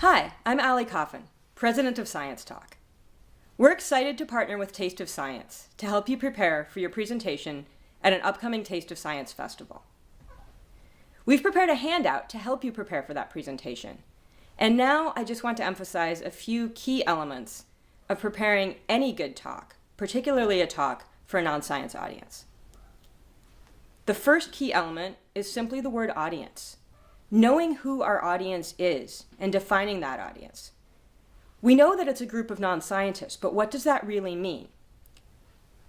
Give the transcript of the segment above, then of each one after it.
Hi, I'm Allie Coffin, President of Science Talk. We're excited to partner with Taste of Science to help you prepare for your presentation at an upcoming Taste of Science festival. We've prepared a handout to help you prepare for that presentation. And now I just want to emphasize a few key elements of preparing any good talk, particularly a talk for a non-science audience. The first key element is simply the word audience. Knowing who our audience is and defining that audience. We know that it's a group of non-scientists, but what does that really mean?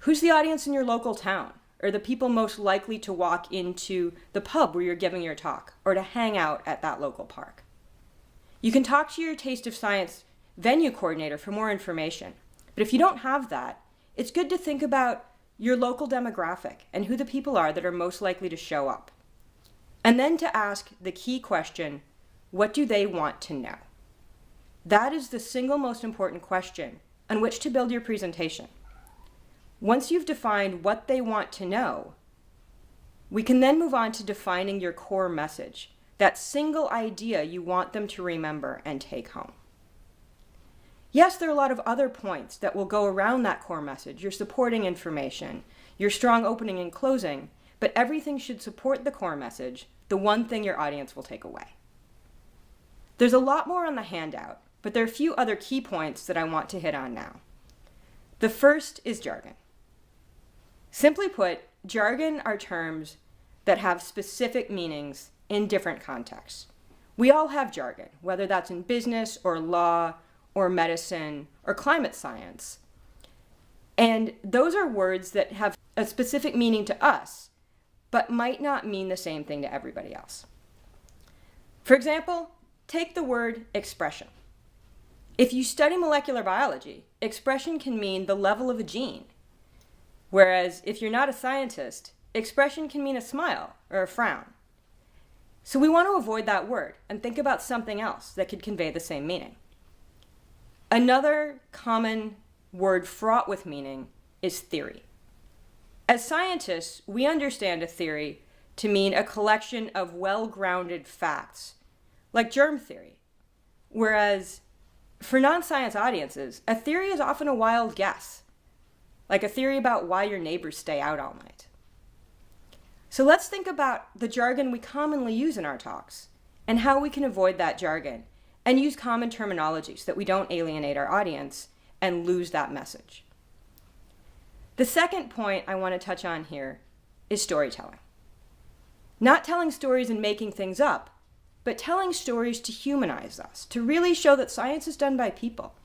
Who's the audience in your local town, or the people most likely to walk into the pub where you're giving your talk, or to hang out at that local park? You can talk to your Taste of Science venue coordinator for more information, but if you don't have that, it's good to think about your local demographic and who the people are that are most likely to show up. And then to ask the key question, what do they want to know? That is the single most important question on which to build your presentation. Once you've defined what they want to know, we can then move on to defining your core message, that single idea you want them to remember and take home. Yes, there are a lot of other points that will go around that core message, your supporting information, your strong opening and closing, but everything should support the core message, the one thing your audience will take away. There's a lot more on the handout, but there are a few other key points that I want to hit on now. The first is jargon. Simply put, jargon are terms that have specific meanings in different contexts. We all have jargon, whether that's in business or law or medicine or climate science. And those are words that have a specific meaning to us, but might not mean the same thing to everybody else. For example, take the word expression. If you study molecular biology, expression can mean the level of a gene. Whereas if you're not a scientist, expression can mean a smile or a frown. So we want to avoid that word and think about something else that could convey the same meaning. Another common word fraught with meaning is theory. As scientists, we understand a theory to mean a collection of well-grounded facts, like germ theory. Whereas for non-science audiences, a theory is often a wild guess, like a theory about why your neighbors stay out all night. So let's think about the jargon we commonly use in our talks and how we can avoid that jargon and use common terminology so that we don't alienate our audience and lose that message. The second point I want to touch on here is storytelling. Not telling stories and making things up, but telling stories to humanize us, to really show that science is done by people,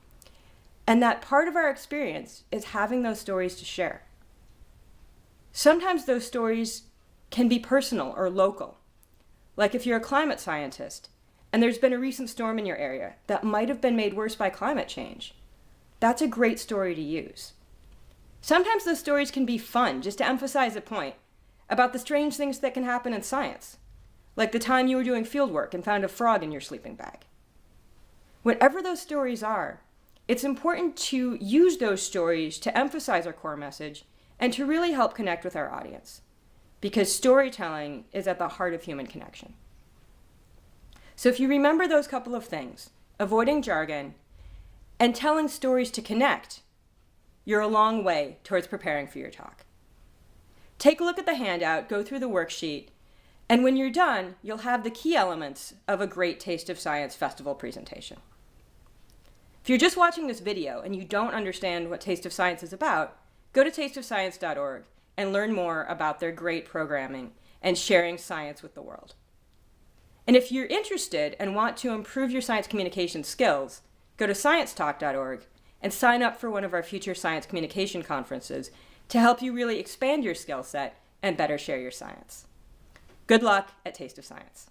and that part of our experience is having those stories to share. Sometimes those stories can be personal or local, like if you're a climate scientist and there's been a recent storm in your area that might have been made worse by climate change. That's a great story to use. Sometimes those stories can be fun, just to emphasize a point about the strange things that can happen in science, like the time you were doing field work and found a frog in your sleeping bag. Whatever those stories are, it's important to use those stories to emphasize our core message and to really help connect with our audience, because storytelling is at the heart of human connection. So if you remember those couple of things, avoiding jargon and telling stories to connect, you're a long way towards preparing for your talk. Take a look at the handout, go through the worksheet, and when you're done, you'll have the key elements of a great Taste of Science festival presentation. If you're just watching this video and you don't understand what Taste of Science is about, go to tasteofscience.org and learn more about their great programming and sharing science with the world. And if you're interested and want to improve your science communication skills, go to sciencetalk.org and sign up for one of our future science communication conferences to help you really expand your skill set and better share your science. Good luck at Taste of Science.